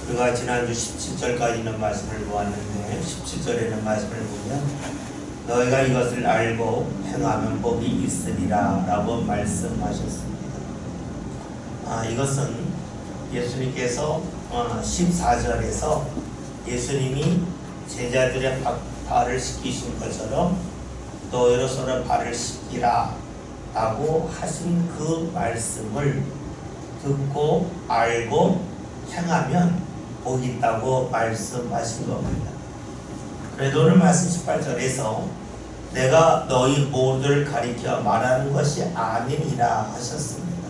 우리가 지난주 17절까지는 말씀을 보았는데 17절에는 말씀을 보면 너희가 이것을 알고 행하면 복이 있으리라 라고 말씀하셨습니다. 이것은 예수님께서 14절에서 예수님이 제자들의 발을 씻기신 것처럼 너희로서는 발을 씻기라 라고 하신 그 말씀을 듣고 알고 행하면 복이 있다고 말씀하신 겁니다. 그래도 오늘 말씀 18절에서 내가 너희 모두를 가리켜 말하는 것이 아니니라 하셨습니다.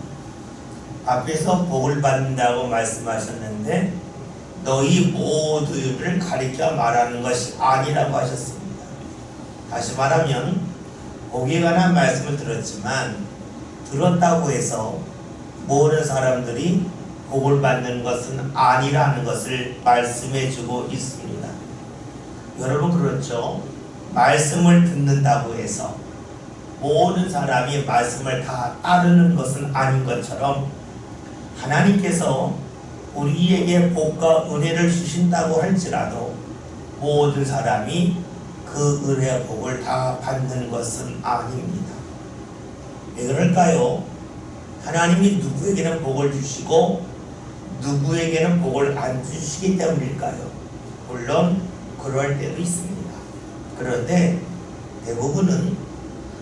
앞에서 복을 받는다고 말씀하셨는데 너희 모두를 가리켜 말하는 것이 아니라고 하셨습니다. 다시 말하면 복에 관한 말씀을 들었지만 들었다고 해서 모든 사람들이 복을 받는 것은 아니라는 것을 말씀해 주고 있습니다. 여러분 그렇죠? 말씀을 듣는다고 해서 모든 사람이 말씀을 다 따르는 것은 아닌 것처럼 하나님께서 우리에게 복과 은혜를 주신다고 할지라도 모든 사람이 그 은혜와 복을 다 받는 것은 아닙니다. 왜 그럴까요? 하나님이 누구에게는 복을 주시고 누구에게는 복을 안 주시기 때문일까요? 물론 그럴 때도 있습니다. 그런데 대부분은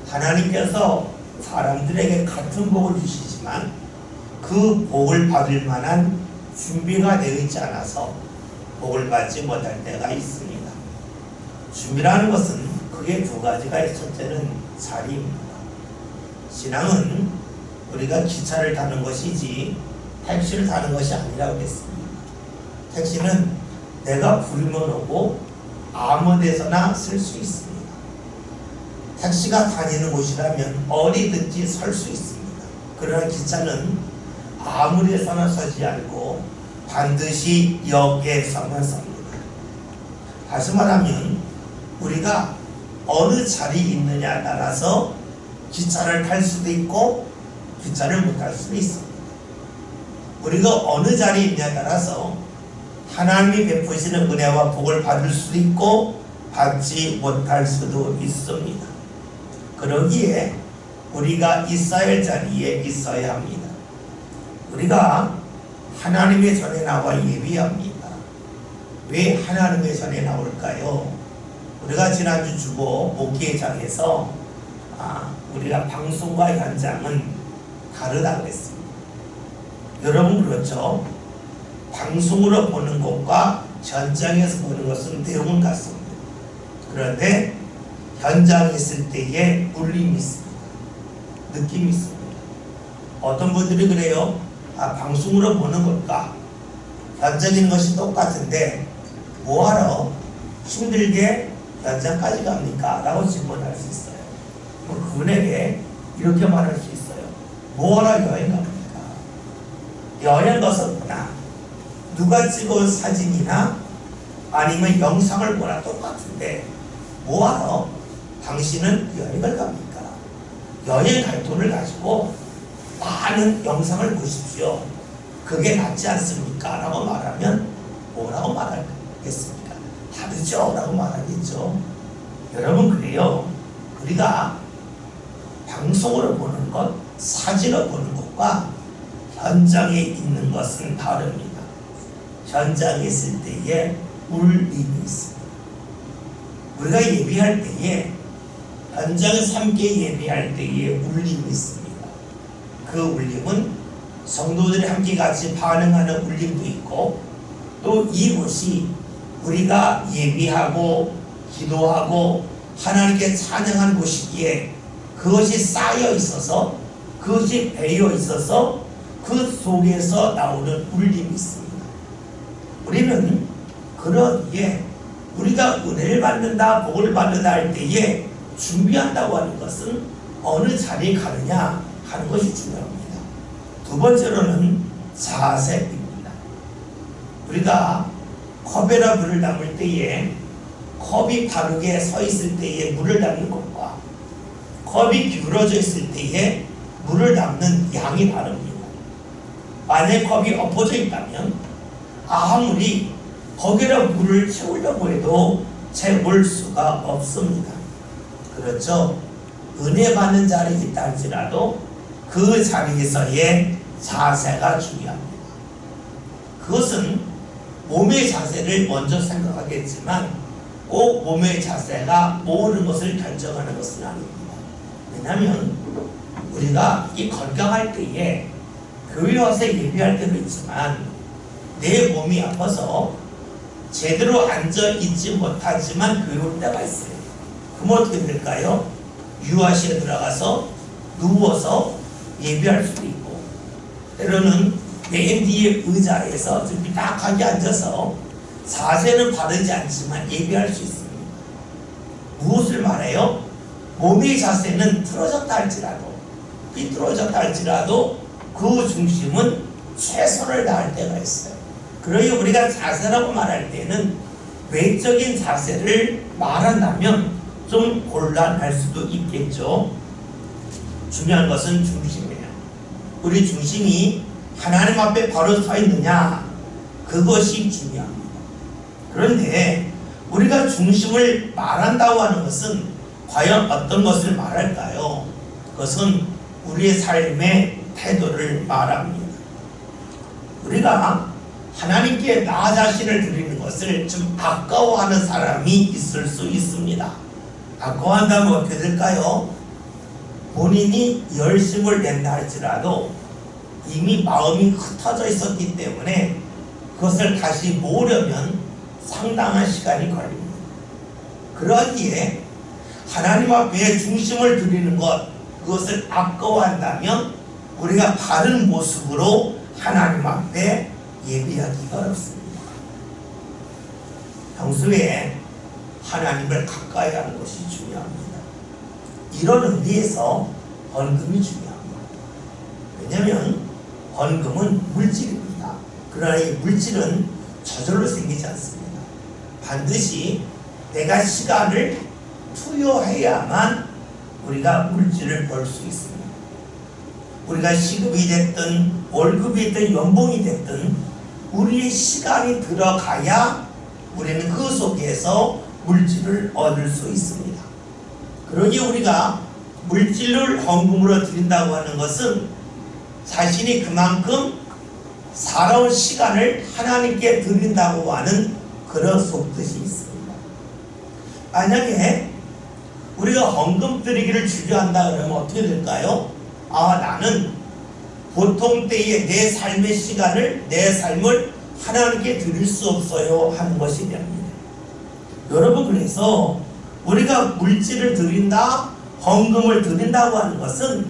하나님께서 사람들에게 같은 복을 주시지만 그 복을 받을 만한 준비가 되어 있지 않아서 복을 받지 못할 때가 있습니다. 준비라는 것은 크게 두 가지가 있어요. 첫째는 자리입니다. 신앙은 우리가 기차를 타는 것이지 택시를 타는 것이 아니라고 했습니다. 택시는 내가 부르면 오고 아무 데서나 쓸 수 있습니다. 택시가 다니는 곳이라면 어디든지 설 수 있습니다. 그러나 기차는 아무 데서나 서지 않고 반드시 역에서만 섭니다. 다시 말하면 우리가 어느 자리에 있느냐에 따라서 기차를 탈 수도 있고 기차를 못 탈 수도 있습니다. 우리가 어느 자리에 있느냐에 따라서 하나님이 베푸시는 은혜와 복을 받을 수도 있고 받지 못할 수도 있습니다. 그러기에 우리가 있어야 할 자리에 있어야 합니다. 우리가 하나님의 전에 나와 예비합니다. 왜 하나님의 전에 나올까요? 우리가 지난주 주보 목회장에서 우리가 방송과 현장은 다르다고 했습니다. 여러분 그렇죠? 방송으로 보는 것과 현장에서 보는 것은 내용은 같습니다. 그런데 현장에 있을 때의 울림이 있습니다. 느낌이 있습니다. 어떤 분들이 그래요. 방송으로 보는 것과 현장에 있는 것이 똑같은데 뭐하러 힘들게 현장까지 갑니까? 라고 질문할 수 있어요. 그분에게 이렇게 말할 수 있어요. 뭐하러 여행 갑니까? 여행 가서 보나 누가 찍은 사진이나 아니면 영상을 보나 똑같은데 뭐하러 당신은 여행을 갑니까? 여행 갈 돈을 가지고 많은 영상을 보십시오. 그게 낫지 않습니까? 라고 말하면 뭐라고 말하겠습니까? 다르죠? 라고 말하겠죠. 여러분 그래요. 우리가 방송으로 보는 것, 사진으로 보는 것과 현장에 있는 것은 다릅니다. 현장에 있을 때에 울림이 있습니다. 우리가 예배할 때에 현장에서 함께 예배할 때에 울림이 있습니다. 그 울림은 성도들이 함께 같이 반응하는 울림도 있고 또 이곳이 우리가 예배하고 기도하고 하나님께 찬양한 곳이기에 그것이 쌓여 있어서 그것이 배어 있어서 그 속에서 나오는 울림이 있습니다. 우리는 그러기에 우리가 은혜를 받는다 복을 받는다 할 때에 준비한다고 하는 것은 어느 자리에 가느냐 하는 것이 중요합니다. 두 번째로는 자세입니다. 우리가 컵에다 물을 담을 때에 컵이 바르게 서 있을 때에 물을 담는 것과 컵이 기울어져 있을 때에 물을 담는 양이 다릅니다. 만약 컵이 엎어져 있다면 아무리 거기다 물을 채우려고 해도 채울 수가 없습니다. 그렇죠? 은혜 받는 자리에 있다 할지라도 그 자리에서의 자세가 중요합니다. 그것은 몸의 자세를 먼저 생각하겠지만 꼭 몸의 자세가 모든 것을 결정하는 것은 아닙니다. 왜냐하면 우리가 이 건강할 때에 교회 와서 예배할 때도 있지만 내 몸이 아파서 제대로 앉아 있지 못하지만 교회 올 때가 있어요. 그럼 어떻게 될까요? 유아실에 들어가서 누워서 예배할 수도 있고, 때로는 맨 뒤에 의자에서 좀 삐딱하게 앉아서 자세는 바르지 않지만 예배할 수 있습니다. 무엇을 말해요? 몸의 자세는 틀어졌다 할지라도, 삐뚤어졌다 할지라도 그 중심은 최선을 다할 때가 있어요. 그러니 우리가 자세라고 말할 때는 외적인 자세를 말한다면 좀 곤란할 수도 있겠죠. 중요한 것은 중심이에요. 우리 중심이 하나님 앞에 바로 서 있느냐, 그것이 중요합니다. 그런데 우리가 중심을 말한다고 하는 것은 과연 어떤 것을 말할까요? 그것은 우리의 삶의 태도를 말합니다. 우리가 하나님께 나 자신을 드리는 것을 좀 아까워하는 사람이 있을 수 있습니다. 아까워한다면 어떻게 될까요? 본인이 열심을 낸다 할지라도 이미 마음이 흩어져 있었기 때문에 그것을 다시 모으려면 상당한 시간이 걸립니다. 그러기에 하나님 앞에 중심을 드리는 것, 그것을 아까워한다면 우리가 바른 모습으로 하나님 앞에 예배하기가 어렵습니다. 평소에 하나님을 가까이 하는 것이 중요합니다. 이런 의미에서 헌금이 중요합니다. 왜냐하면 헌금은 물질입니다. 그러나 이 물질은 저절로 생기지 않습니다. 반드시 내가 시간을 투여해야만 우리가 물질을 벌 수 있습니다. 우리가 시급이 됐든 월급이 됐든 연봉이 됐든 우리의 시간이 들어가야 우리는 그 속에서 물질을 얻을 수 있습니다. 그러니 우리가 물질을 헌금으로 드린다고 하는 것은 자신이 그만큼 살아온 시간을 하나님께 드린다고 하는 그런 속뜻이 있습니다. 만약에 우리가 헌금 드리기를 주저한다 그러면 어떻게 될까요? 나는 보통 때에 내 삶의 시간을, 내 삶을 하나님께 드릴 수 없어요 하는 것이 됩니다. 여러분, 그래서 우리가 물질을 드린다, 헌금을 드린다고 하는 것은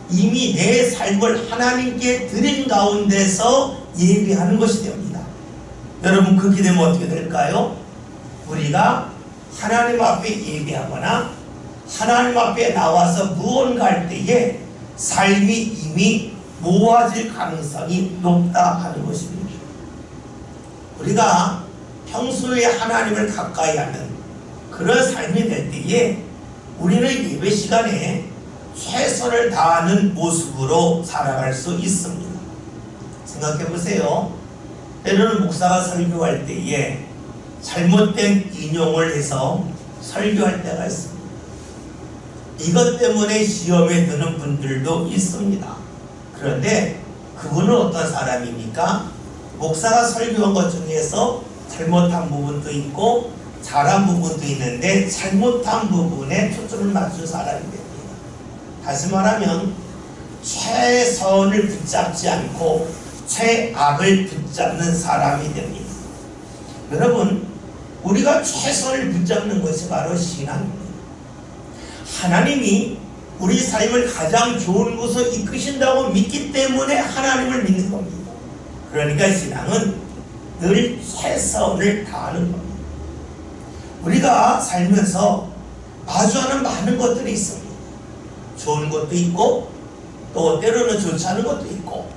이미 내 삶을 하나님께 드린 가운데서 예비하는 것이 됩니다. 여러분, 그렇게 되면 어떻게 될까요? 우리가 하나님 앞에 예배하거나 하나님 앞에 나와서 무언가 할 때에 삶이 이미 모아질 가능성이 높다 하는 것입니다. 우리가 평소에 하나님을 가까이 하는 그런 삶이 될 때에 우리는 예배 시간에 최선을 다하는 모습으로 살아갈 수 있습니다. 생각해 보세요. 때로는 목사가 설교할 때에 잘못된 인용을 해서 설교할 때가 있습니다. 이것 때문에 시험에 드는 분들도 있습니다. 그런데 그분은 어떤 사람입니까? 목사가 설교한 것 중에서 잘못한 부분도 있고 잘한 부분도 있는데 잘못한 부분에 초점을 맞춘 사람이 됩니다. 다시 말하면 최선을 붙잡지 않고 최악을 붙잡는 사람이 됩니다. 여러분, 우리가 최선을 붙잡는 것이 바로 신앙입니다. 하나님이 우리 삶을 가장 좋은 곳으로 이끄신다고 믿기 때문에 하나님을 믿는 겁니다. 그러니까 신앙은 늘 최선을 다하는 겁니다. 우리가 살면서 마주하는 많은 것들이 있습니다. 좋은 것도 있고 또 때로는 좋지 않은 것도 있고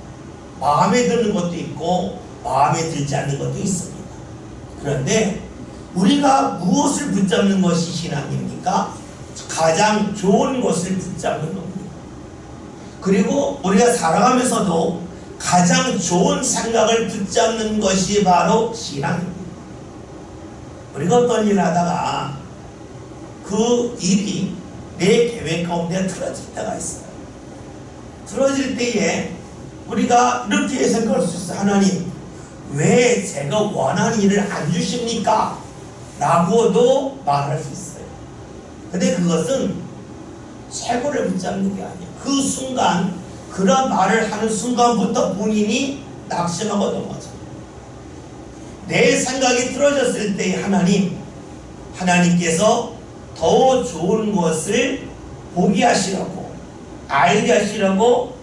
마음에 드는 것도 있고 마음에 들지 않는 것도 있습니다. 그런데 우리가 무엇을 붙잡는 것이 신앙입니까? 가장 좋은 것을 붙잡는 겁니다. 그리고 우리가 살아가면서도 가장 좋은 생각을 붙잡는 것이 바로 신앙입니다. 우리가 어떤 일을 하다가 그 일이 내 계획 가운데 틀어질 때가 있어요. 틀어질 때에 우리가 이렇게 생각할 수 있어요. 하나님, 왜 제가 원하는 일을 안 주십니까? 라고도 말할 수 있어요. 근데 그것은 최고를 붙잡는 게 아니에요. 그 순간, 그런 말을 하는 순간부터 본인이 낙심하고 넘어져요. 내 생각이 틀어졌을 때 하나님께서 더 좋은 것을 보게 하시라고, 알게 하시라고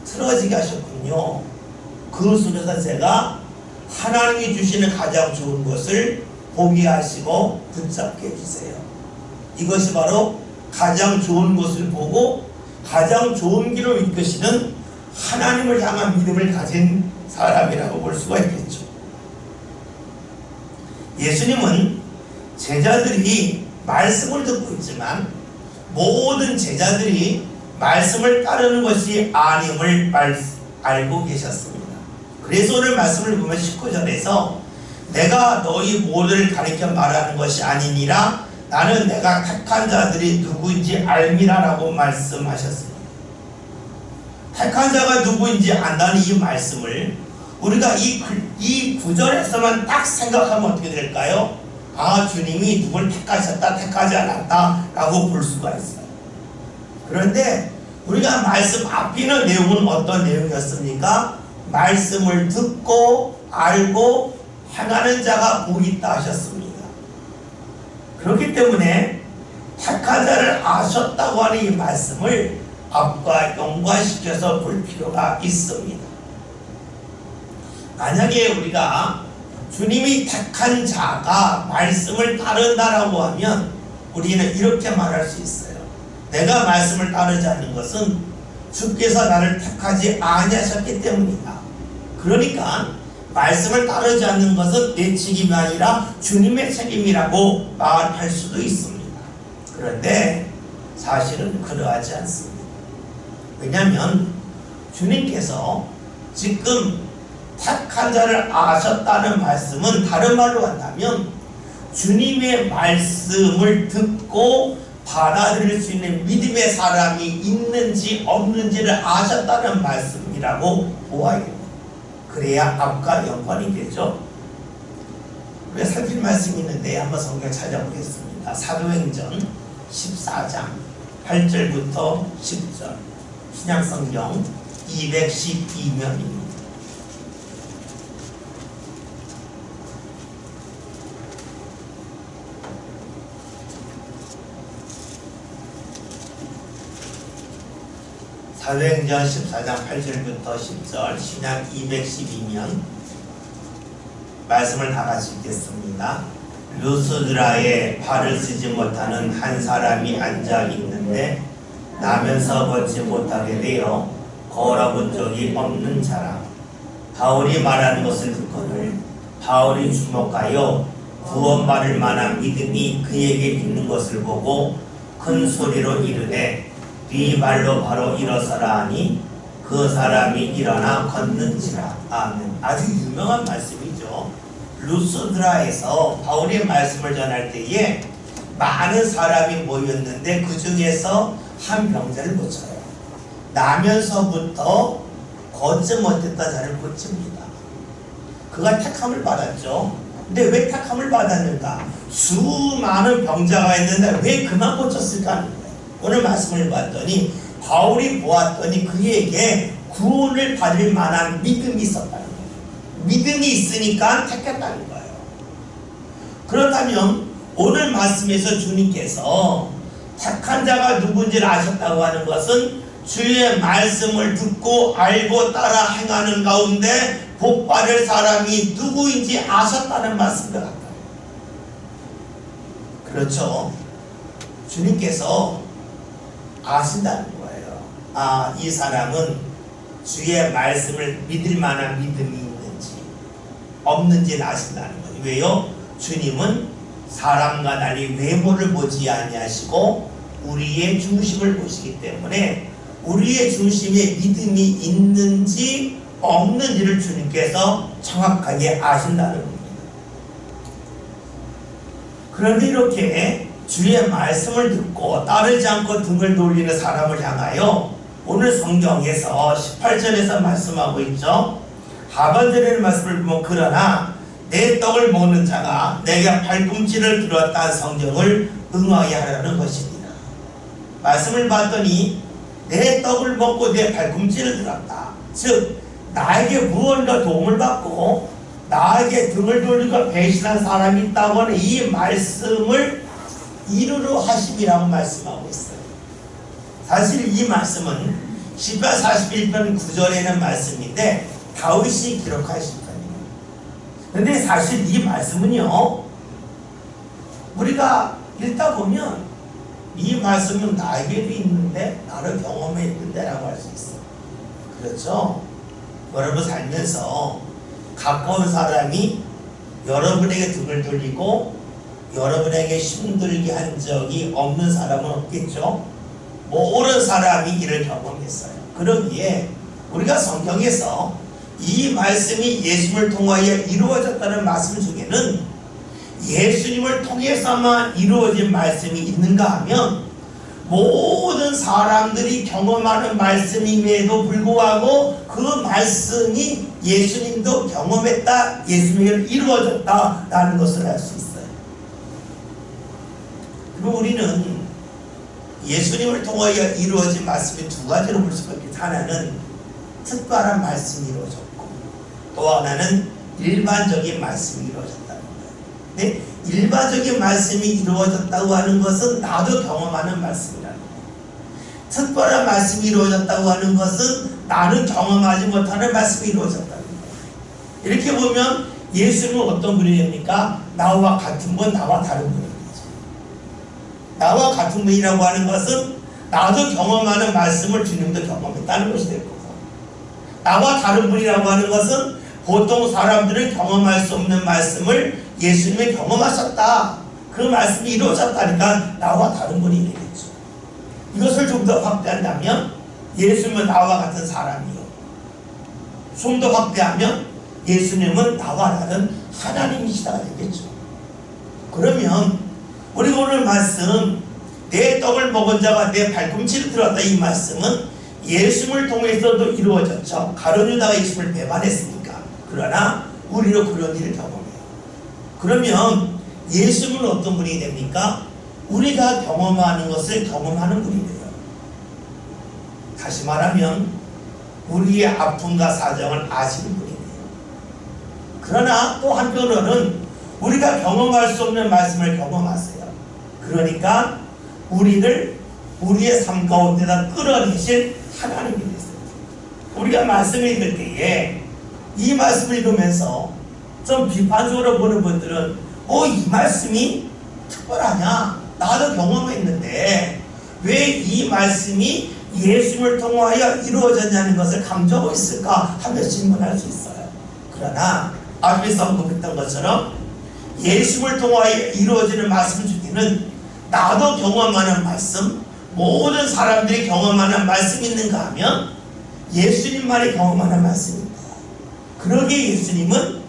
틀어지게 하셨군요. 그 속에서 제가 하나님이 주시는 가장 좋은 것을 보게 하시고 붙잡게 해주세요. 이것이 바로 가장 좋은 것을 보고 가장 좋은 길을 이끄시는 하나님을 향한 믿음을 가진 사람이라고 볼 수가 있겠죠. 예수님은 제자들이 말씀을 듣고 있지만 모든 제자들이 말씀을 따르는 것이 아님을 알고 계셨습니다. 그래서 오늘 말씀을 보면 19절에서 내가 너희 모두를 가리켜 말하는 것이 아니니라 나는 내가 택한 자들이 누구인지 알미라 라고 말씀하셨습니다. 택한 자가 누구인지 안다는 이 말씀을 우리가 이 구절에서만 딱 생각하면 어떻게 될까요? 아, 주님이 누굴 택하셨다, 택하지 않았다 라고 볼 수가 있어요. 그런데 우리가 말씀 앞에는 내용은 어떤 내용이었습니까? 말씀을 듣고 알고 행하는 자가 복이 있다 하셨습니다. 그렇기 때문에 택한 자를 아셨다고 하는 이 말씀을 앞과 연관시켜서 볼 필요가 있습니다. 만약에 우리가 주님이 택한 자가 말씀을 따른다라고 하면 우리는 이렇게 말할 수 있어요. 내가 말씀을 따르지 않는 것은 주께서 나를 택하지 아니하셨기 때문이다. 그러니까 말씀을 따르지 않는 것은 내 책임이 아니라 주님의 책임이라고 말할 수도 있습니다. 그런데 사실은 그러하지 않습니다. 왜냐하면 주님께서 지금 택한 자를 아셨다는 말씀은 다른 말로 한다면 주님의 말씀을 듣고 받아들일 수 있는 믿음의 사람이 있는지 없는지를 아셨다는 말씀이라고 보아야겠다. 그래야 앞과 연관이 되죠. 우리가 살필 말씀이 있는데 한번 성경 찾아보겠습니다. 사도행전 14장 8절부터 10절 신약성경 212면입니다. 사도행전 14장 8절부터 10절 신약 212면 말씀을 다 같이 읽겠습니다. 루스드라에 발을 쓰지 못하는 한 사람이 앉아 있는데 나면서 걷지 못하게 되어 걸어본 적이 없는 자라. 바울이 말하는 것을 듣거늘 바울이 주목하여 구원받을 만한 믿음이 그에게 있는 것을 보고 큰 소리로 이르되 네 발로 바로 일어서라 하니 그 사람이 일어나 걷는지라. 아멘. 아주 유명한 말씀이죠. 루스드라에서 바울의 말씀을 전할 때에 많은 사람이 모였는데 그 중에서 한 병자를 고쳐요. 나면서부터 걷지 못했던 자를 고칩니다. 그가 택함을 받았죠. 근데 왜 택함을 받았는가? 수많은 병자가 있는데 왜 그만 고쳤을까 하는 거예요. 오늘 말씀을 봤더니 바울이 보았더니 그에게 구원을 받을 만한 믿음이 있었다는 거예요. 믿음이 있으니까 택했다는 거예요. 그렇다면 오늘 말씀에서 주님께서 택한 자가 누군지를 아셨다고 하는 것은 주의 말씀을 듣고 알고 따라 행하는 가운데 복받을 사람이 누구인지 아셨다는 말씀과 같아요. 그렇죠. 주님께서 아신다는 거예요. 아, 이 사람은 주의 말씀을 믿을 만한 믿음이 있는지 없는지는 아신다는 거예요. 왜요? 주님은 사람과 달리 외모를 보지 아니하시고 우리의 중심을 보시기 때문에 우리의 중심에 믿음이 있는지 없는 일을 주님께서 정확하게 아신다는 겁니다. 그런데 이렇게 주의 말씀을 듣고 따르지 않고 등을 돌리는 사람을 향하여 오늘 성경에서 18절에서 말씀하고 있죠. 하반절의 말씀을 보면 그러나 내 떡을 먹는 자가 내게 발꿈치를 들었다는 성경을 응하게 하라는 것입니다. 말씀을 봤더니 내 떡을 먹고 내 발꿈치를 들었다. 즉 나에게 무언가 도움을 받고 나에게 등을 돌리고 배신한 사람이 있다고 하는 이 말씀을 이루려 하심이라고 말씀하고 있어요. 사실 이 말씀은 시편 41편 9절에는 말씀인데 다윗이 기록하신 편이에요. 그런데 사실 이 말씀은요, 우리가 읽다 보면 이 말씀은 나에게도 있는데 나를 경험했는데 라고 할 수 있어요. 그렇죠? 여러분 살면서 가까운 사람이 여러분에게 등을 돌리고 여러분에게 힘들게 한 적이 없는 사람은 없겠죠? 모든 사람이 이를 경험했어요. 그러기에 우리가 성경에서 이 말씀이 예수님을 통하여 이루어졌다는 말씀 중에는 예수님을 통해서만 이루어진 말씀이 있는가 하면 모든 사람들이 경험하는 말씀임에도 불구하고 그 말씀이 예수님도 경험했다, 예수님을 이루어졌다라는 것을 알 수 있어요. 그리고 우리는 예수님을 통하여 이루어진 말씀이 두 가지로 볼 수가 있겠죠. 하나는 특별한 말씀이 이루어졌고 또 하나는 일반적인 말씀이 이루어졌다는 거예요. 근데 일반적인 말씀이 이루어졌다고 하는 것은 나도 경험하는 말씀이라는 거예요. 특별한 말씀이 이루어졌다고 하는 것은 나는 경험하지 못하는 말씀이 이루어졌다는 거예요. 이렇게 보면 예수님은 어떤 분이 됩니까? 나와 같은 분, 나와 다른 분이죠. 나와 같은 분이라고 하는 것은 나도 경험하는 말씀을 주님도 경험했다는 것이 될 거고, 나와 다른 분이라고 하는 것은 보통 사람들은 경험할 수 없는 말씀을 예수님이 경험하셨다. 그 말씀이 이루어졌다니까 나와 다른 분이 되겠죠. 이것을 좀 더 확대한다면 예수님은 나와 같은 사람이요. 좀 더 확대하면 예수님은 나와 다른 하나님이시다가 되겠죠. 그러면 우리가 오늘 말씀 내 떡을 먹은 자가 내 발꿈치를 들었다, 이 말씀은 예수님을 통해서도 이루어졌죠. 가룟 유다가 예수님을 배반했으니까. 그러나 우리는 그런 일을 경험해요. 그러면 예수님은 어떤 분이 됩니까? 우리가 경험하는 것을 경험하는 분이 돼요. 다시 말하면 우리의 아픔과 사정을 아시는 분이 돼요. 그러나 또 한편으로는 우리가 경험할 수 없는 말씀을 경험하세요. 그러니까 우리를 우리의 삶 가운데다 끌어내신 하나님이 되세요. 우리가 말씀을 읽을 때에 이 말씀을 읽으면서 좀 비판적으로 보는 분들은 이 말씀이 특별하냐? 나도 경험했는데 왜 이 말씀이 예수님을 통하여 이루어졌냐는 것을 강조하고 있을까 하며 질문할 수 있어요. 그러나 앞에서 언급했던 것처럼 예수님을 통하여 이루어지는 말씀 중에는 나도 경험하는 말씀, 모든 사람들이 경험하는 말씀이 있는가 하면 예수님만이 경험하는 말씀입니다. 그러기에 예수님은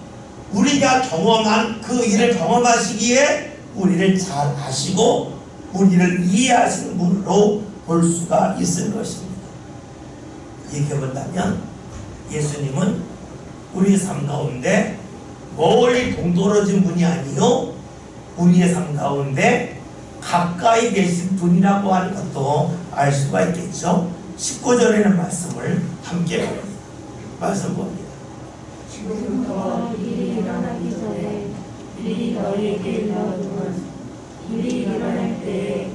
우리가 경험한 그 일을 경험하시기에 우리를 잘 아시고 우리를 이해하시는 분으로 볼 수가 있을 것입니다. 이렇게 본다면 예수님은 우리의 삶 가운데 멀리 동떨어진 분이 아니요 우리의 삶 가운데 가까이 계신 분이라고 하는 것도 알 수가 있겠죠. 19절에는 말씀을 함께 봅니다. 말씀 봅니다. 지금부터 일이 일어나기 전에 미리 너희에게 일러주면 일이 일어날 때에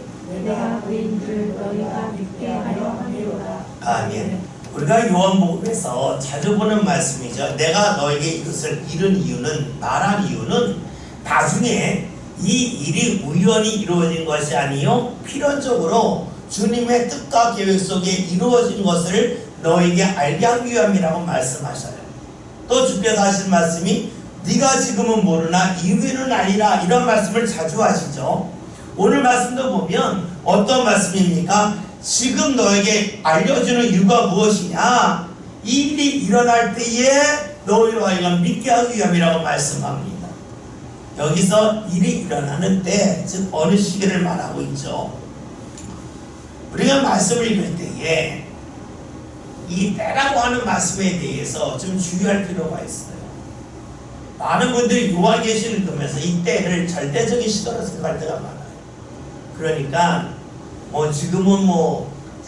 내가 그인 줄 너희가 믿게 하려 함이로다. 아멘. 우리가 요한복음에서 자주 보는 말씀이죠. 내가 너에게 이것을 이룬 이유는, 말한 이유는 나중에 이 일이 우연히 이루어진 것이 아니요 필연적으로 주님의 뜻과 계획 속에 이루어진 것을 너에게 알게 하기 위함이라고 말씀하셔요. 또 주께서 하신 말씀이 네가 지금은 모르나 이후에는 알리라, 이런 말씀을 자주 하시죠. 오늘 말씀도 보면 어떤 말씀입니까? 지금 너에게 알려주는 이유가 무엇이냐? 이 일이 일어날 때에 너희로 하여금 믿게 하기 위함이라고 말씀합니다. 여기서 일이 일어나는 때, 즉 어느 시기를 말하고 있죠. 우리가 말씀을 읽을 때에 이 때라고 하는 말씀에 대해서 좀 주의할 필요가 있어요. 많은 분들이 요한계시를 읽으면서 이 때를 절대적인 시도로 생각할 때가 많아요. 그러니까 지금은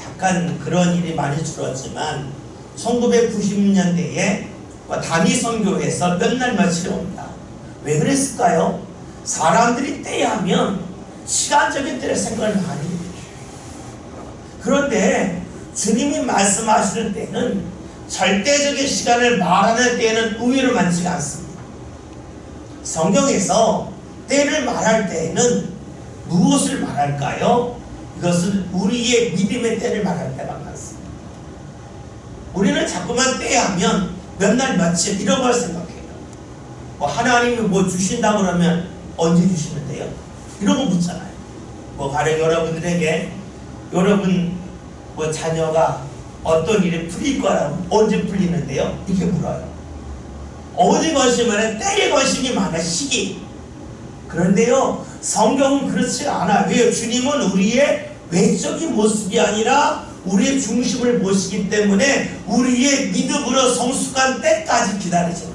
약간 그런 일이 많이 줄었지만 1990년대에 단위 선교에서 몇 날 며칠에 옵니다. 왜 그랬을까요? 사람들이 때 하면 시간적인 때를 생각을 많이 해요. 그런데 주님이 말씀하시는 때는 절대적인 시간을 말하는 때에는 의외로 많지가 않습니다. 성경에서 때를 말할 때에는 무엇을 말할까요? 이것은 우리의 믿음의 때를 말할 때가 많습니다. 우리는 자꾸만 때 하면 몇 날 며칠 이런 걸 생각해요. 하나님이 주신다 그러면 언제 주시는데요? 이런 거 묻잖아요. 가령 여러분들에게 여러분 자녀가 어떤 일이 풀릴 거라고 언제 풀리는데요? 이렇게 물어요. 어디 관심은 때에 관심이 많아, 시기. 그런데요, 성경은 그렇지 않아요. 왜요? 주님은 우리의 외적인 모습이 아니라 우리의 중심을 보시기 때문에 우리의 믿음으로 성숙한 때까지 기다리죠.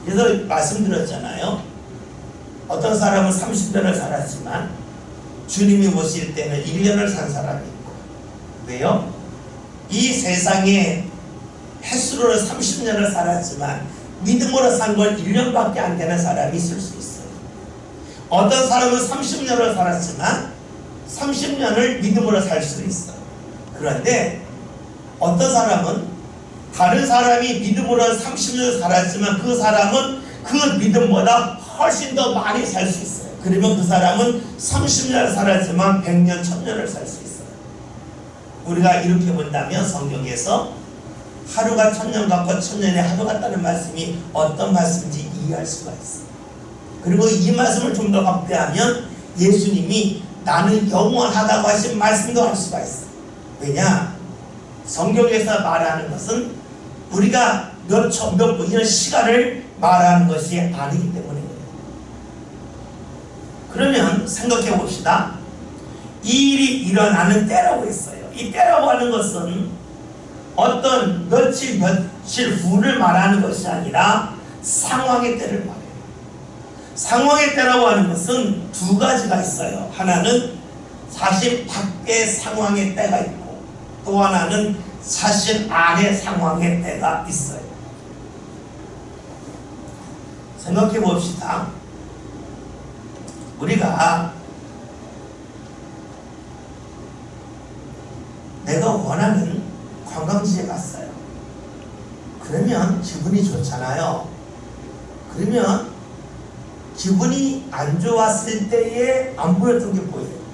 그래서 말씀드렸잖아요. 어떤 사람은 30년을 살았지만 주님이 오실 때는 1년을 산 사람이 있고. 왜요? 이 세상에 횟수로는 30년을 살았지만 믿음으로 산 건 1년밖에 안 되는 사람이 있을 수 있어요. 어떤 사람은 30년을 살았지만 30년을 믿음으로 살 수도 있어요. 그런데 어떤 사람은 다른 사람이 믿음으로 30년을 살았지만 그 사람은 그 믿음보다 훨씬 더 많이 살 수 있어요. 그러면 그 사람은 30년을 살았지만 100년, 1000년을 살 수 있어요. 우리가 이렇게 본다면 성경에서 하루가 1000년 같고 1000년이 하루 같다는 말씀이 어떤 말씀인지 이해할 수가 있어요. 그리고 이 말씀을 좀 더 확대하면 예수님이 나는 영원하다고 하신 말씀도 할 수가 있어요. 왜냐? 성경에서 말하는 것은 우리가 몇 초, 몇 분 이런 시간을 말하는 것이 아니기 때문에 그래요. 그러면 생각해 봅시다. 이 일이 일어나는 때라고 했어요. 이 때라고 하는 것은 어떤 며칠 후를 말하는 것이 아니라 상황의 때를 말해요. 상황의 때라고 하는 것은 두 가지가 있어요. 하나는 사실 밖의 상황의 때가 있고 또 하나는 사실 안의 상황의 때가 있어요. 생각해 봅시다. 우리가 내가 원하는 관광지에 갔어요. 그러면 기분이 좋잖아요. 그러면 기분이 안 좋았을 때에 안 보였던 게 보여요.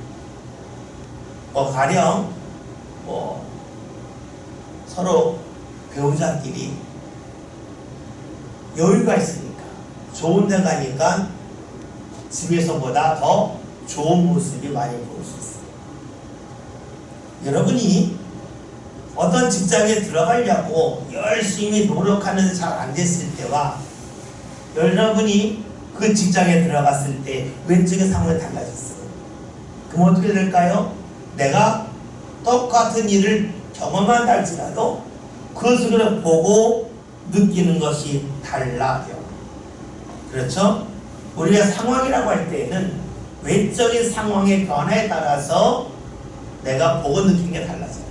가령 서로 배우자끼리 여유가 있으니까 좋은 데 가니까 집에서보다 더 좋은 모습이 많이 보일 수 있어요. 여러분이 어떤 직장에 들어가려고 열심히 노력하는 잘 안 됐을 때와 여러분이 그 직장에 들어갔을 때 외적인 상황이 달라졌어요. 그럼 어떻게 될까요? 내가 똑같은 일을 경험한다 할지라도 그것을 보고 느끼는 것이 달라요. 그렇죠? 우리가 상황이라고 할 때에는 외적인 상황의 변화에 따라서 내가 보고 느끼는 게 달라져요.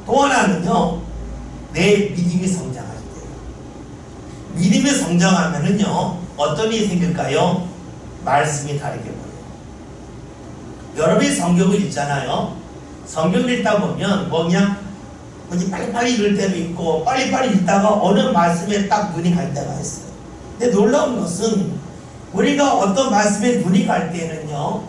또 하나는요, 내 믿음이 성장할 때예요. 믿음이 성장하면은요, 어떤 일이 생길까요? 말씀이 다르게 보여요. 여러분이 성경을 읽잖아요. 성경을 읽다 보면 그냥 빨리빨리 읽을 때도 있고 빨리빨리 읽다가 어느 말씀에 딱 눈이 갈 때가 있어요. 근데 놀라운 것은 우리가 어떤 말씀에 눈이 갈 때는요,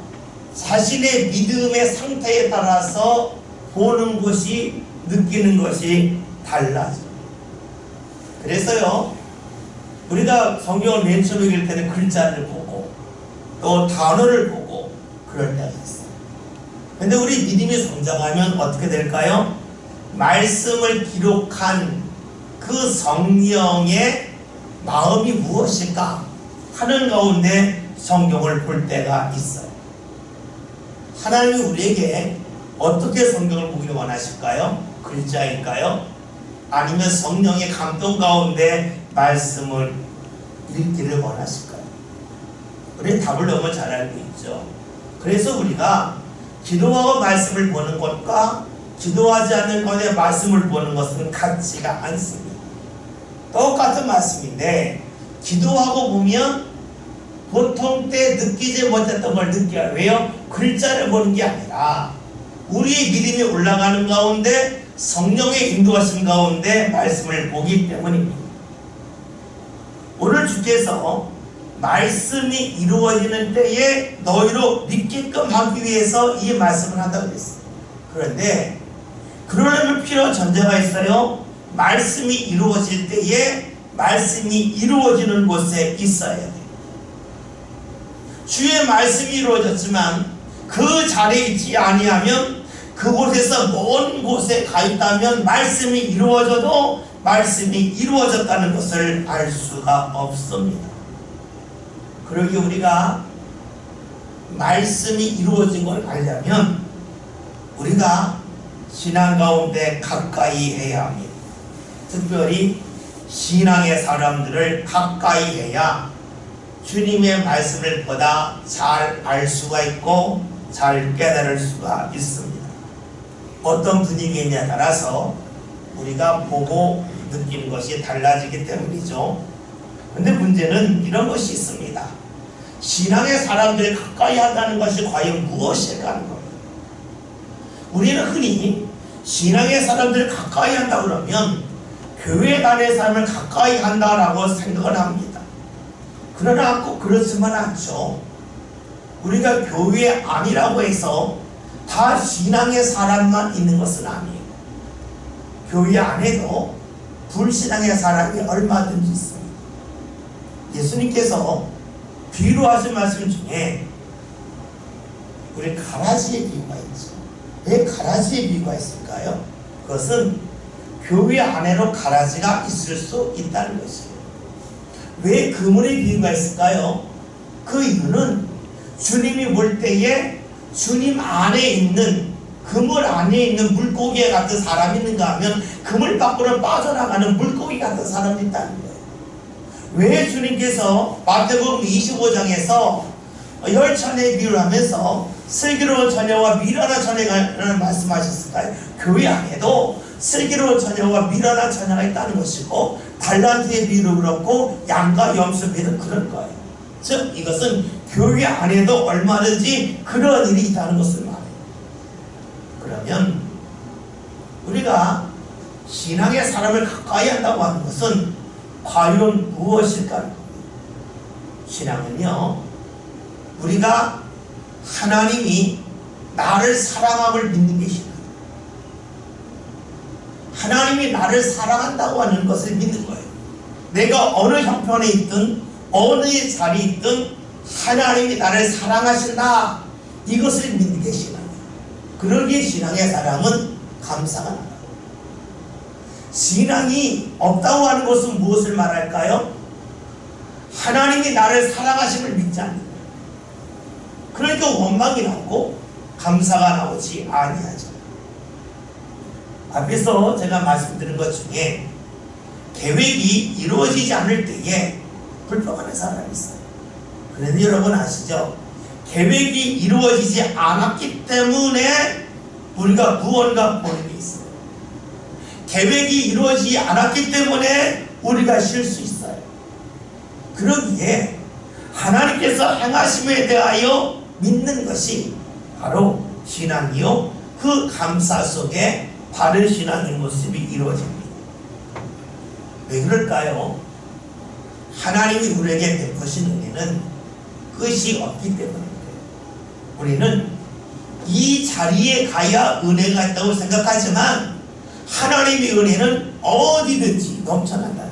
자신의 믿음의 상태에 따라서 보는 것이, 느끼는 것이 달라져요. 그래서요, 우리가 성경을 맨 처음에 읽을 때는 글자를 보고 또 단어를 보고 그럴 때가 있어요. 근데 우리 믿음이 성장하면 어떻게 될까요? 말씀을 기록한 그 성령의 마음이 무엇일까 하는 가운데 성경을 볼 때가 있어요. 하나님이 우리에게 어떻게 성경을 보기를 원하실까요? 글자일까요? 아니면 성령의 감동 가운데 말씀을 읽기를 원하실까요? 우리 답을 너무 잘 알고 있죠. 그래서 우리가 기도하고 말씀을 보는 것과 기도하지 않는 것에 말씀을 보는 것은 같지가 않습니다. 똑같은 말씀인데 기도하고 보면 보통 때 느끼지 못했던 걸 느껴요. 왜요? 글자를 보는 게 아니라 우리의 믿음이 올라가는 가운데 성령의 인도하심 가운데 말씀을 보기 때문입니다. 오늘 주께서 말씀이 이루어지는 때에 너희로 믿게끔 하기 위해서 이 말씀을 한다고 했어요. 그런데 그러려면 필요한 전제가 있어요. 말씀이 이루어질 때에 말씀이 이루어지는 곳에 있어야 돼요. 주의 말씀이 이루어졌지만 그 자리에 있지 아니하면 그곳에서 먼 곳에 가 있다면 말씀이 이루어져도 말씀이 이루어졌다는 것을 알 수가 없습니다. 그러기 우리가 말씀이 이루어진 걸 알려면 우리가 신앙 가운데 가까이 해야 합니다. 특별히 신앙의 사람들을 가까이 해야 주님의 말씀을 보다 잘 알 수가 있고 잘 깨달을 수가 있습니다. 어떤 분위기냐에 따라서 우리가 보고 느끼는 것이 달라지기 때문이죠. 근데 문제는 이런 것이 있습니다. 신앙의 사람들을 가까이 한다는 것이 과연 무엇일까 하는 겁니다. 우리는 흔히 신앙의 사람들을 가까이 한다 그러면 교회 다니는 사람을 가까이 한다라고 생각을 합니다. 그러나 꼭 그렇지만 않죠. 우리가 교회 아니라고 해서 다 신앙의 사람만 있는 것은 아니에요. 교회 안에도 불신앙의 사람이 얼마든지 있습니다. 예수님께서 비유로 하신 말씀 중에 우리 가라지의 비유가 있죠. 왜 가라지의 비유가 있을까요? 그것은 교회 안에도 가라지가 있을 수 있다는 것이에요. 왜 그물의 비유가 있을까요? 그 이유는 주님이 볼 때에 주님 안에 있는 그물 안에 있는 물고기 같은 사람이 있는가 하면 그물 밖으로 빠져나가는 물고기 같은 사람이 있다는 거예요. 왜 주님께서 마태복음 25장에서 열처녀의 비유를 하면서 슬기로운 처녀와 미련한 처녀가 말씀하셨을까요? 교회 안에도 슬기로운 처녀와 미련한 처녀가 있다는 것이고 달란트의 비유도 그렇고 양과 염소의 비유도 그럴 거예요. 즉 이것은 교회 안에도 얼마든지 그런 일이 있다는 것을 말해요. 그러면 우리가 신앙의 사람을 가까이 한다고 하는 것은 과연 무엇일까? 신앙은요, 우리가 하나님이 나를 사랑함을 믿는 게 신앙이에요. 하나님이 나를 사랑한다고 하는 것을 믿는 거예요. 내가 어느 형편에 있든 어느 자리에 있든 하나님이 나를 사랑하신다, 이것을 믿는 게 신앙이에요. 그러기에 신앙의 사람은 감사가 나요. 신앙이 없다고 하는 것은 무엇을 말할까요? 하나님이 나를 사랑하심을 믿지 않는 거예요. 그러니까 원망이 나오고 감사가 나오지 아니하죠. 앞에서 제가 말씀드린 것 중에 계획이 이루어지지 않을 때에 불평하는 사람이 있어요. 그런데 여러분 아시죠? 계획이 이루어지지 않았기 때문에 우리가 무언가 보는 게 있어요. 계획이 이루어지지 않았기 때문에 우리가 쉴 수 있어요. 그러기에 하나님께서 행하심에 대하여 믿는 것이 바로 신앙이요, 그 감사 속에 바른 신앙의 모습이 이루어집니다. 왜 그럴까요? 하나님이 우리에게 베푸신 은혜는 끝이 없기 때문입니다. 우리는 이 자리에 가야 은혜가 있다고 생각하지만 하나님의 은혜는 어디든지 넘쳐난다는 거예요.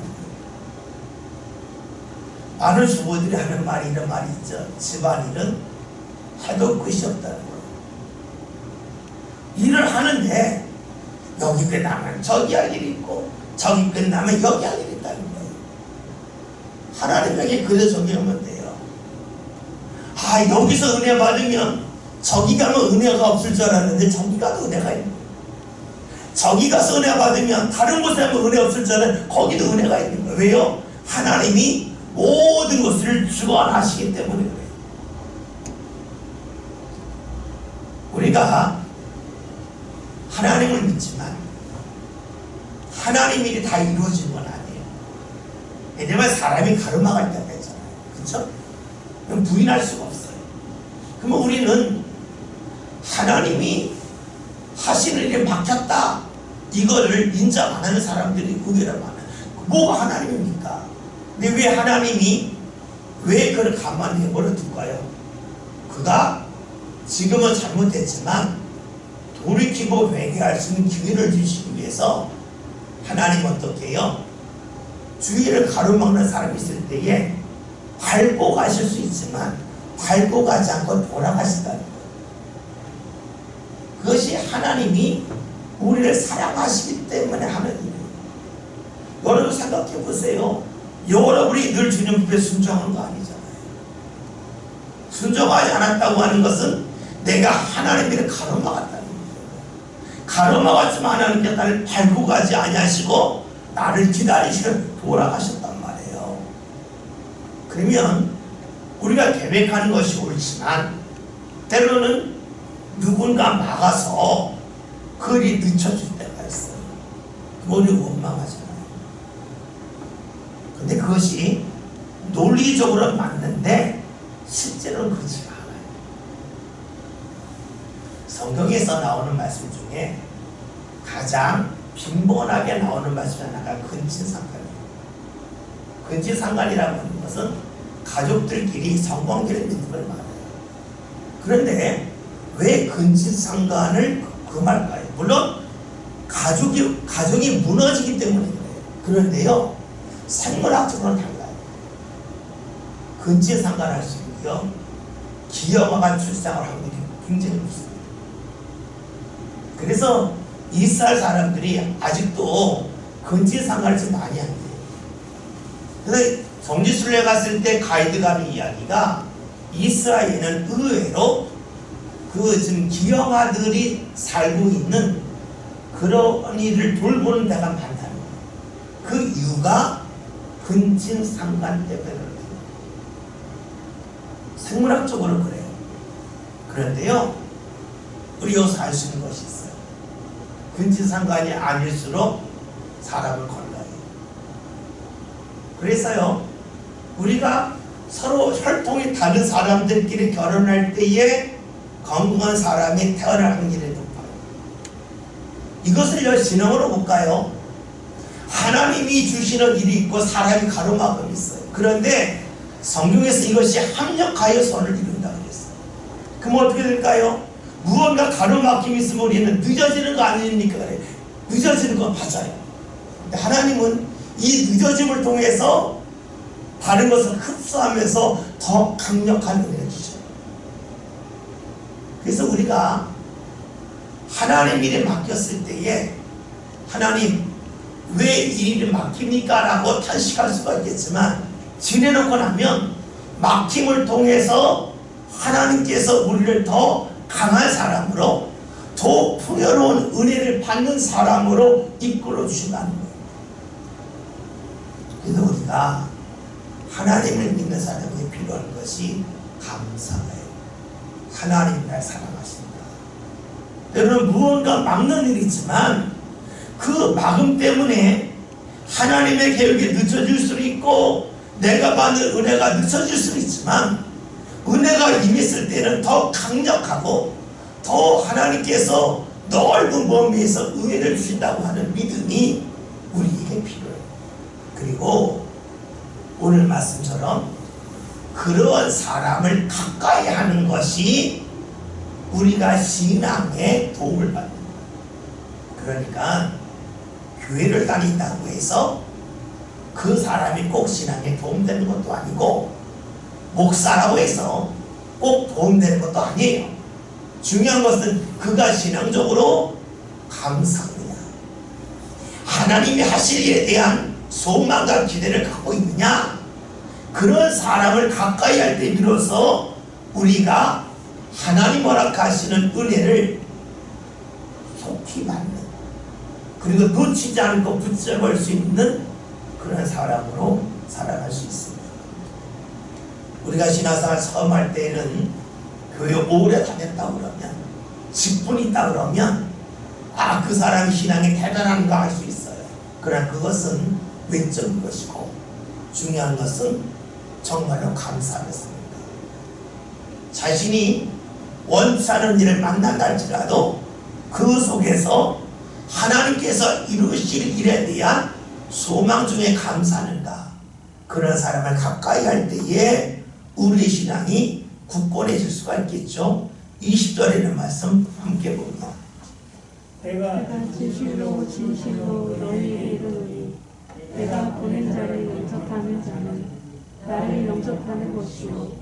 많은 주부들이 하는 말이 이런 말이 있죠. 집안일은 해도 끝이 없다는 거예요. 일을 하는데 여기 끝나면 저기 할 일이 있고 저기 끝나면 여기 하게 된다는 거예요. 하나님에게 그저 적용하면 돼요. 아, 여기서 은혜 받으면 저기 가면 은혜가 없을 줄 알았는데 저기 가도 은혜가 있는 거예요. 저기 가서 은혜 받으면 다른 곳에 가면 은혜 없을 줄 알았는데 거기도 은혜가 있는 거예요. 왜요? 하나님이 모든 것을 주관하시기 때문에 그래요. 우리가 하나님을 믿지만 하나님 일이 다 이루어지는 건 아니에요. 왜냐면 사람이 가로막을 때가 있잖아요. 그렇죠? 그럼 부인할 수가 없어요. 그러면 우리는 하나님이 하시는 일에 막혔다, 이거를 인정 안 하는 사람들이 의외로 많아요. 뭐가 하나님입니까? 근데 왜 하나님이 왜 그걸 가만히 내버려 둘까요? 그가 지금은 잘못했지만 돌이키고 회개할 수 있는 기회를 주시기 위해서 하나님은 어떻게 해요? 주위를 가로막는 사람이 있을 때에 밟고 가실 수 있지만 밟고 가지 않고 돌아가신다는 거예요. 그것이 하나님이 우리를 사랑하시기 때문에 하는 일이에요. 여러분 생각해 보세요. 여러분이 늘 주님 앞에 순종한 거 아니잖아요. 순종하지 않았다고 하는 것은 내가 하나님을 가로막았다는 거예요. 가로막았지만 하나님께 나를 밟고 가지 아니하시고 나를 기다리시고 돌아가셨단 말이에요. 그러면 우리가 계획하는 것이 옳지만 때로는 누군가 막아서 그 일이 늦춰질 때가 있어요. 그럼 우리 원망하잖아요. 근데 그것이 논리적으로 맞는데 실제로는 그렇지가 않아요. 성경에서 나오는 말씀 중에 가장 빈번하게 나오는 말씀 하나가 근친상간이에요. 근친상간이라고 하는 것은 가족들끼리 성관계를 맺는 걸 말해요. 그런데 왜 근친상간을 금할까요? 물론 가족이 무너지기 때문에 그래요. 그런데요, 생물학적으로는 달라요. 근친상간할 수 있고요, 기형아가 출생을 하는 게 굉장히 없습니다. 그래서 이스라엘 사람들이 아직도 근친상간을 좀 많이 한대요. 그래서 성지순례 갔을 때 가이드가 하는 이야기가 이스라엘은 의외로 그 지금 기형아들이 살고 있는 그런 일을 돌보는 데가 많다는 거예요. 그 이유가 근친상간 때문에 그렇습니다. 생물학적으로 그래요. 그런데요, 우리 여기서 알 수 있는 것이 있어요. 근친상간이 아닐수록 사람을 건너요. 그래서요, 우리가 서로 혈통이 다른 사람들끼리 결혼할 때에 건강한 사람이 태어날 확률이 높아요. 이것을 신앙으로 볼까요? 하나님이 주시는 일이 있고 사람이 가로막음이 있어요. 그런데 성경에서 이것이 합력하여 선을 이룬다 그랬어요. 그럼 어떻게 될까요? 무언가 가로막힘이 있으면 우리는 늦어지는 거 아닙니까? 그래. 늦어지는 건 맞아요. 근데 하나님은 이 늦어짐을 통해서 다른 것을 흡수하면서 더 강력한 은혜를 주셔요. 그래서 우리가 하나님 일에 맡겼을 때에 하나님 왜 이 일이 막힙니까? 라고 탄식할 수가 있겠지만 지내놓고 나면 막힘을 통해서 하나님께서 우리를 더 강한 사람으로 더 풍요로운 은혜를 받는 사람으로 이끌어 주신다는 거예요. 그래서 우리가 하나님을 믿는 사람에게 필요한 것이 감사예요. 하나님 날 사랑하신다. 때로는 무언가 막는 일이 있지만 그 막음 때문에 하나님의 계획이 늦춰질 수도 있고 내가 받는 은혜가 늦춰질 수도 있지만 은혜가 임했을 때는 더 강력하고 더 하나님께서 넓은 범위에서 은혜를 주신다고 하는 믿음이 우리에게 필요해요. 그리고 오늘 말씀처럼 그러한 사람을 가까이 하는 것이 우리가 신앙에 도움을 받는 거예요. 그러니까 교회를 다닌다고 해서 그 사람이 꼭 신앙에 도움되는 것도 아니고 목사라고 해서 꼭 도움되는 것도 아니에요. 중요한 것은 그가 신앙적으로 감사합니다. 하나님이 하실 일에 대한 소망과 기대를 갖고 있느냐? 그런 사람을 가까이 할 때 비로소 우리가 하나님 허락하시는 은혜를 속히 받는, 그리고 놓치지 않고 붙잡을 수 있는 그런 사람으로 살아갈 수 있습니다. 우리가 신앙생활 처음 할 때는 교회 오래 다녔다 그러면, 직분이 있다 그러면 그 사람이 신앙이 대단한가 할 수 있어요. 그러나 그것은 외적인 것이고, 중요한 것은 정말로 감사하겠습니다. 자신이 원치 않은 일을 만난다 할지라도 그 속에서 하나님께서 이루실 일에 대한 소망 중에 감사하는가, 그런 사람을 가까이 할 때에 우리의 신앙이 굳건해질 수가 있겠죠. 20절에 있는 말씀 함께 봅니다. 내가 진실로 너희에게 이르노니 내가 보낸 자를 영접하는 자는 나를 영접하는 것이요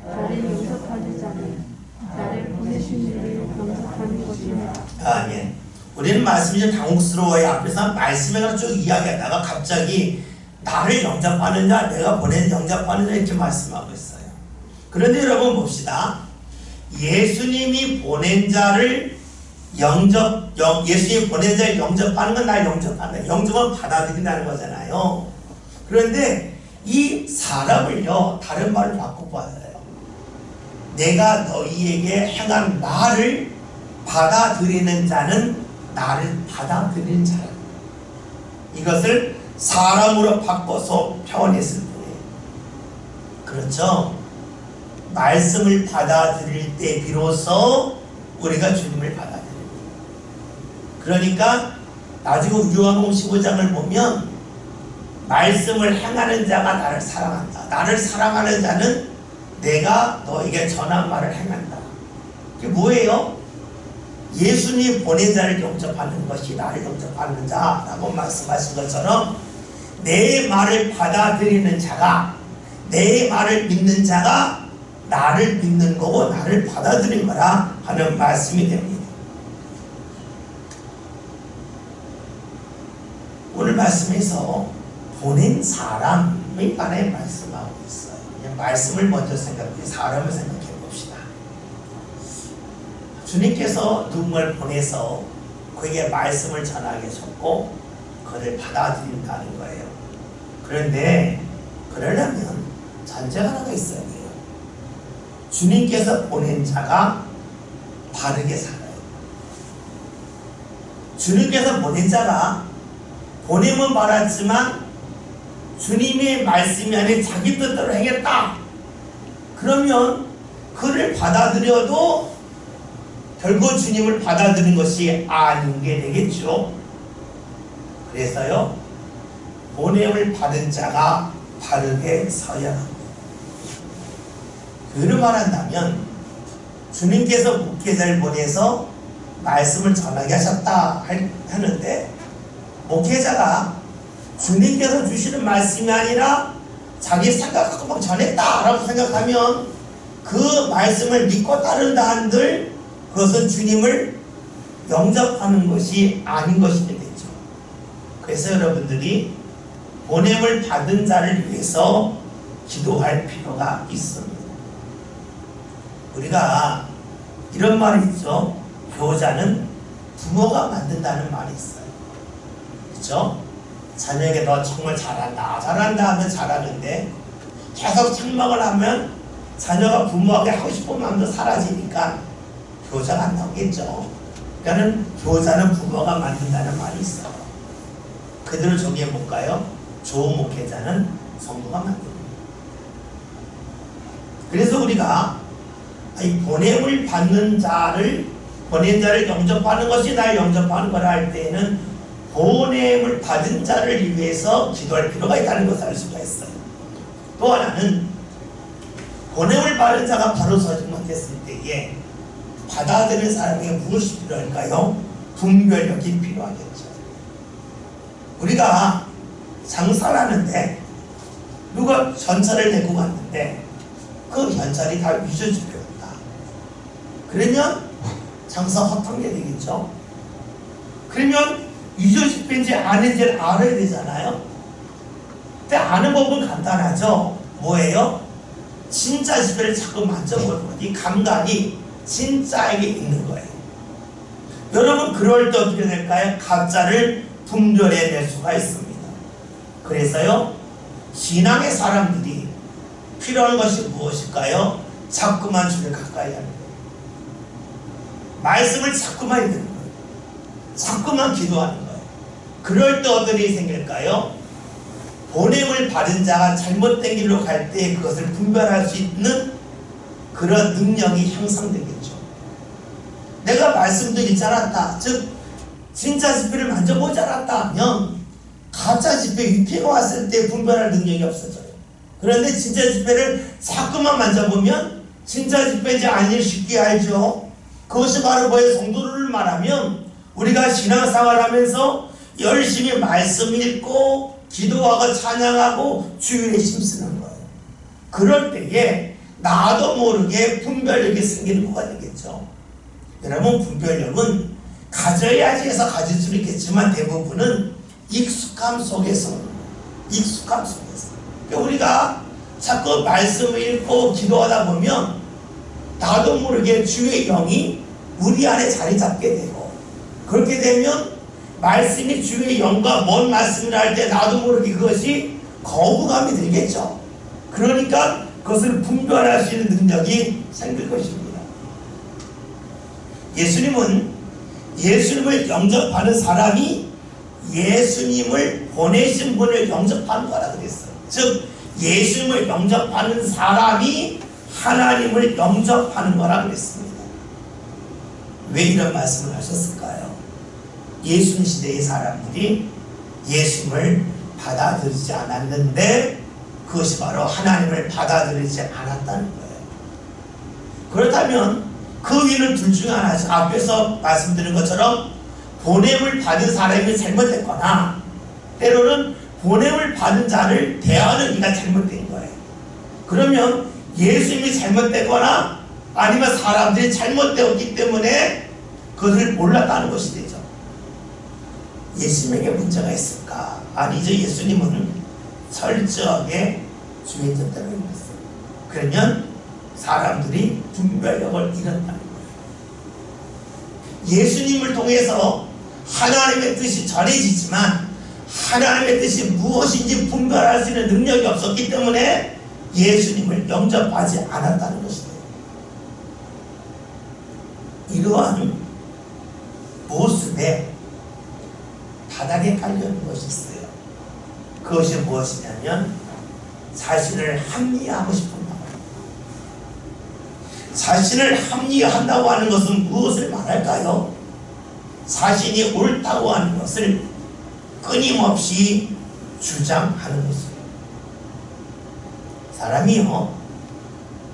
나를 영접하는 자는 나를 보내신 이를 영접하는 것이니라. 아멘. 우리는 말씀이 좀 당혹스러워요. 앞에서 말씀을 쭉 이야기하다가 갑자기 나를 영접하는 자, 내가 보낸 영접하는 자 이렇게 말씀하고 있어요. 그런데 여러분 봅시다. 예수님이 보낸 자를 예수님이 보낸 자를 영접하는 건 날 영접하는, 영접은 받아들인다는 거잖아요. 그런데 이 사람을요, 다른 말을 바꿔봐요. 내가 너희에게 행한 말을 받아들이는 자는 나를 받아들이는 자라. 이것을 사람으로 바꿔서 표현했을 뿐이에요. 그렇죠? 말씀을 받아들일 때 비로소 우리가 주님을 받아들입니다. 그러니까 나중에 요한복음 15장을 보면 말씀을 행하는 자가 나를 사랑한다. 나를 사랑하는 자는 내가 너에게 전한 말을 행한다. 그게 뭐예요? 예수님 보낸 자를 영접하는 것이 나를 영접하는 자라고 말씀하신 것처럼 내 말을 받아들이는 자가, 내 말을 믿는 자가 나를 믿는 거고 나를 받아들인 거라 하는 말씀이 됩니다. 오늘 말씀에서 보낸 사람에 관해 말씀하고 있어요. 그냥 말씀을 먼저 생각해, 사람을 생각해 봅시다. 주님께서 누군가를 보내서 그에게 말씀을 전하게 하셨고 그를 받아들인다는 거예요. 그런데 그러려면 전제가 하나가 있어야 돼요. 주님께서 보낸 자가 바르게 살아요. 주님께서 보낸 자가 보냄은 받았지만 주님의 말씀이 아닌 자기 뜻대로 행했다. 그러면 그를 받아들여도 결국 주님을 받아들인 것이 아닌 게 되겠죠. 그래서요, 보냄을 받은 자가 바르게 서야 합니다. 그를 말한다면 주님께서 목회자를 보내서 말씀을 전하게 하셨다 하는데, 목회자가 주님께서 주시는 말씀이 아니라 자기 생각하고 막 전했다라고 생각하면 그 말씀을 믿고 따른다 한들 그것은 주님을 영접하는 것이 아닌 것이 되겠죠. 그래서 여러분들이 보냄을 받은 자를 위해서 기도할 필요가 있습니다. 우리가 이런 말이 있죠. 교자는 부모가 만든다는 말이 있어요. 그렇죠? 자녀에게 너 정말 잘한다 하면 잘하는데 계속 책망을 하면 자녀가 부모에게 하고 싶은 마음도 사라지니까 교자가 안 나오겠죠. 그러니까 교자는 부모가 만든다는 말이 있어요. 그대로 정리해 볼까요? 좋은 목회자는 성도가 만듭니다. 그래서 우리가 이 보냄을 받는 자를, 보낸 자를 영접하는 것이 날 영접하는 거라 할 때에는 보냄을 받은 자를 위해서 기도할 필요가 있다는 것을 알 수가 있어요. 또 하나는 보냄을 받은 자가 바로 서지 못했을 때에 받아들일 사람에게 무엇이 필요할까요? 분별력이 필요하겠죠. 우리가 장사를 하는데 누가 전차를 내고 갔는데 그 현찰이 다 위조지표였다. 그러면 장사 허탕게 되겠죠. 그러면 유저 집회인지 아닌지를 알아야 되잖아요. 근데 아는 법은 간단하죠. 뭐예요? 진짜 집회를 자꾸 만져보는 것. 이 감각이 진짜에게 있는 거예요. 여러분, 그럴 때 어떻게 될까요? 가짜를 분별해낼 수가 있습니다. 그래서요, 신앙의 사람들이 필요한 것이 무엇일까요? 자꾸만 주를 가까이 하는 거예요. 말씀을 자꾸만 읽는 거예요. 자꾸만 기도하는 거예요. 그럴 때 어떤 일이 생길까요? 보냄을 받은 자가 잘못된 길로 갈 때 그것을 분별할 수 있는 그런 능력이 향상되겠죠. 내가 말씀드리지 않았다, 즉 진짜 집회를 만져보지 않았다 하면 가짜 집회 위태가 왔을 때 분별할 능력이 없어져요. 그런데 진짜 집회를 자꾸만 만져보면 진짜 집회인지 아닌지 쉽게 알죠. 그것이 바로 뭐예요? 성도를 말하면 우리가 신앙생활 하면서 열심히 말씀 읽고 기도하고 찬양하고 주일에 힘쓰는 거예요. 그럴 때에 나도 모르게 분별력이 생기는 거가 되겠죠. 여러분, 분별력은 가져야지 해서 가질 수는 있겠지만 대부분은 익숙함 속에서, 익숙함 속에서. 그러니까 우리가 자꾸 말씀을 읽고 기도하다 보면 나도 모르게 주의 영이 우리 안에 자리 잡게 되고, 그렇게 되면 말씀이 주의 영과 뭔 말씀을 할 때 나도 모르게 그것이 거부감이 들겠죠. 그러니까 그것을 분별할 수 있는 능력이 생길 것입니다. 예수님을 영접하는 사람이 예수님을 보내신 분을 영접하는 거라 그랬어요. 즉 예수님을 영접하는 사람이 하나님을 영접하는 거라 그랬습니다. 왜 이런 말씀을 하셨을까요? 예수님 시대의 사람들이 예수님을 받아들이지 않았는데 그것이 바로 하나님을 받아들이지 않았다는 거예요. 그렇다면 그 위는 둘 중에 하나죠. 앞에서 말씀드린 것처럼 보냄을 받은 사람이 잘못됐거나 때로는 보냄을 받은 자를 대하는 이가 잘못된 거예요. 그러면 예수님이 잘못됐거나 아니면 사람들이 잘못되었기 때문에 그것을 몰랐다는 것이 되죠. 예수님에게 문제가 있을까? 아니죠. 예수님은 철저하게 주의했다고 했어요. 그러면 사람들이 분별력을 잃었다는 거예요. 예수님을 통해서 하나님의 뜻이 전해지지만 하나님의 뜻이 무엇인지 분별할 수 있는 능력이 없었기 때문에 예수님을 영접하지 않았다는 것이에요. 이러한 모습에 바닥에 깔려있는 것이 있어요. 그것이 무엇이냐면 자신을 합리화하고 싶은 마음. 자신을 합리화한다고 하는 것은 무엇을 말할까요? 자신이 옳다고 하는 것을 끊임없이 주장하는 것이에요. 사람이요,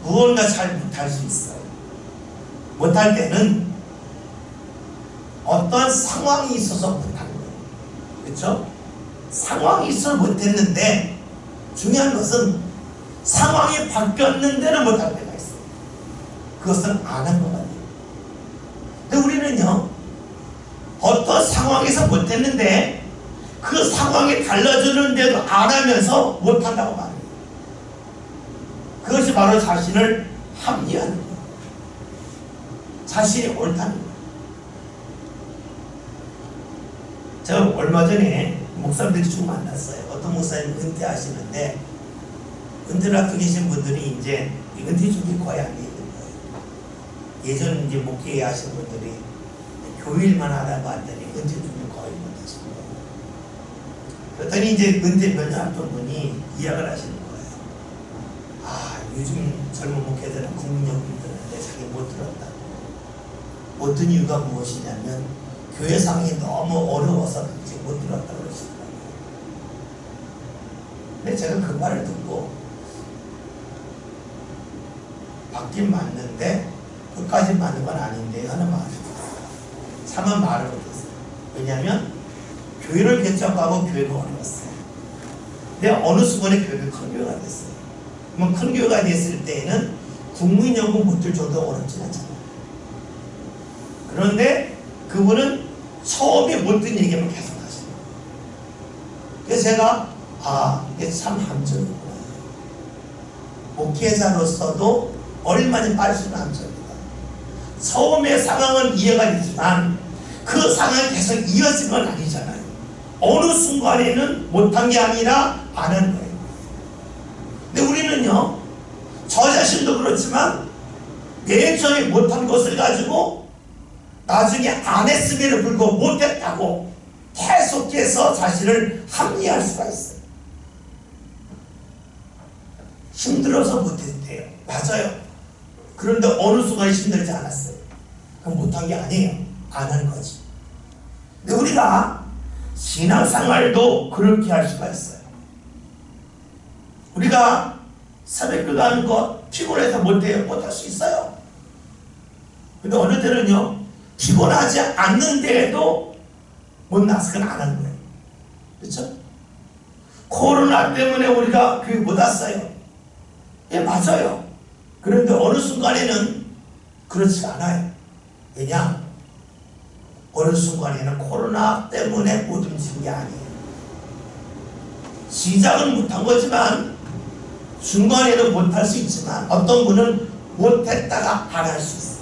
무언가 잘 못할 수 있어요. 못할 때는 어떤 상황이 있어서 못하는 거예요. 그렇죠? 상황이 있어서 못했는데 중요한 것은 상황이 바뀌었는데는 못할 때가 있어요. 그것은 안 한 것 같아요. 근데 우리는요, 어떤 상황에서 못했는데 그 상황이 달라지는데도 안 하면서 못한다고 말해요. 그것이 바로 자신을 합리화하는 거예요. 자신이 옳다는 거예요. 제가 얼마 전에 목사님들이 쭉 만났어요. 어떤 목사님 은퇴하시는데, 은퇴를 앞두고 계신 분들이 이제 은퇴 준비 거의 안 돼 있는 거예요. 예전 이제 목회 하신 분들이 교일만 하다가 왔더니 은퇴 준비 거의 못 하신 거예요. 그랬더니 이제 은퇴 몇 년 했던 분이 이야기를 하시는 거예요. 아, 요즘 젊은 목회들은 국민연금 들었는데 자기 못 들었다. 못 든 이유가 무엇이냐면 교회 상황이 너무 어려워서 이제 못 들었다고 그러시더라고요. 근데 제가 그 말을 듣고 맞긴 맞는데 끝까지 맞는 건 아닌데 하는 말을 듣었어요. 차마 말을 못했어요. 왜냐하면 교회를 개척하고 교회가 어려웠어요. 근데 어느 순간에 교회가 큰 교회가 됐어요. 그러면 큰 교회가 됐을 때에는 국민연금 못 들 정도 어렵진 않잖아요. 그런데 그분은 처음에 못 든 얘기만 계속 그래서 제가 이게 참 함정이구나. 목회자로서도 얼마나 빠질 수 있는 함정이다. 처음의 상황은 이해가 되지만 그 상황이 계속 이어진 건 아니잖아요. 어느 순간에는 못한 게 아니라 안 한 거예요. 근데 우리는요, 저 자신도 그렇지만 맨 처음에 못한 것을 가지고 나중에 안 했음에도 불구하고 못했다고 계속해서 자신을 합리화할 수가 있어요. 힘들어서 못했대요. 맞아요. 그런데 어느 순간 힘들지 않았어요. 그럼 못한 게 아니에요. 안 한 거지. 근데 우리가 신앙생활도 그렇게 할 수가 있어요. 우리가 새벽기도 하는 거 피곤해서 못해요. 못할 수 있어요. 근데 어느 때는요, 피곤하지 않는데도 못 나서 그건 안 하는 거예요. 그렇죠? 코로나 때문에 우리가 교회 못 왔어요. 예, 맞아요. 그런데 어느 순간에는 그렇지가 않아요. 왜냐? 어느 순간에는 코로나 때문에 못 움직인 게 아니에요. 시작은 못한 거지만 중간에도 못할 수 있지만 어떤 분은 못했다가 안 할 수 있어요.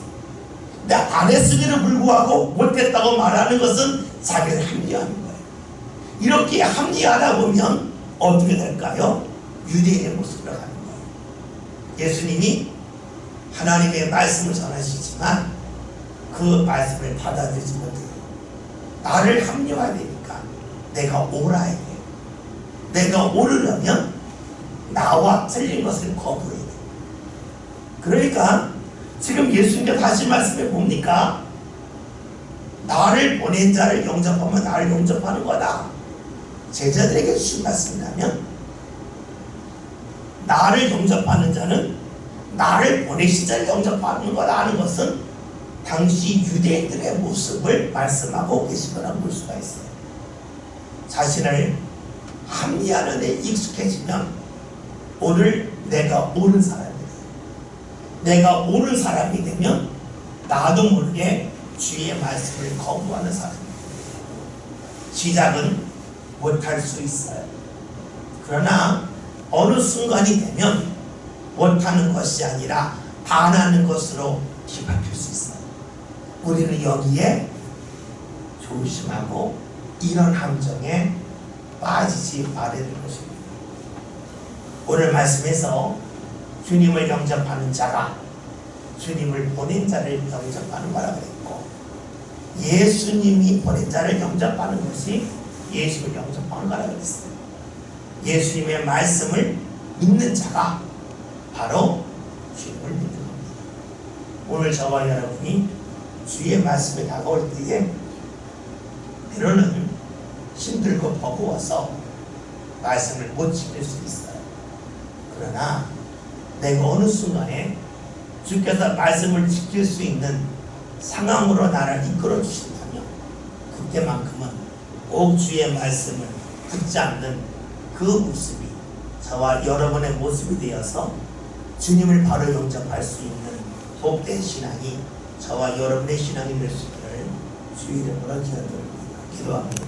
근데 안 했음에도 불구하고 못했다고 말하는 것은 자기를 합리화하는 거예요. 이렇게 합리화하다 보면 어떻게 될까요? 유대인의 모습으로 가는 거예요. 예수님이 하나님의 말씀을 전하시지만 그 말씀을 받아들이지 못해요. 나를 합리화해야 되니까 내가 옳아야 돼요. 내가 옳으려면 나와 틀린 것을 거부해야 돼요. 그러니까 지금 예수님께서 다시 말씀해 봅니까? 나를 보낸 자를 영접하면 나를 영접하는 거다. 제자들에게 주신 말씀이라면 나를 영접하는 자는 나를 보내신 자를 영접하는 거라는 것은 당시 유대인들의 모습을 말씀하고 계신 거라고 볼 수가 있어요. 자신을 합리화하는 데 익숙해지면 오늘 내가 옳은 사람이 돼요. 내가 옳은 사람이 되면 나도 모르게 주의 말씀을 거부하는 사람입니다. 시작은 못할 수 있어요. 그러나 어느 순간이 되면 못하는 것이 아니라 안 하는 것으로 뒤바뀔 수 있어요. 우리는 여기에 조심하고 이런 함정에 빠지지 말아야 될 것입니다. 오늘 말씀에서 주님을 영접하는 자가 주님을 보낸 자를 영접하는 거라 그랬고, 예수님이 보낸 자를 영접하는 것이 예수를 영접하는 거라 그랬어요. 예수님의 말씀을 믿는 자가 바로 주님을 믿는 겁니다. 오늘 저와 여러분이 주의 말씀에 다가올 때에 때로는 힘들고 버거워서 말씀을 못 지킬 수 있어요. 그러나 내가 어느 순간에 주께서 말씀을 지킬 수 있는 상황으로 나를 이끌어 주신다면 그때만큼은 꼭 주의 말씀을 듣지 않는 그 모습이 저와 여러분의 모습이 되어서 주님을 바로 영접할 수 있는 복된 신앙이 저와 여러분의 신앙이 될 수 있기를 주의 이름으로 기도드립니다. 기도합니다.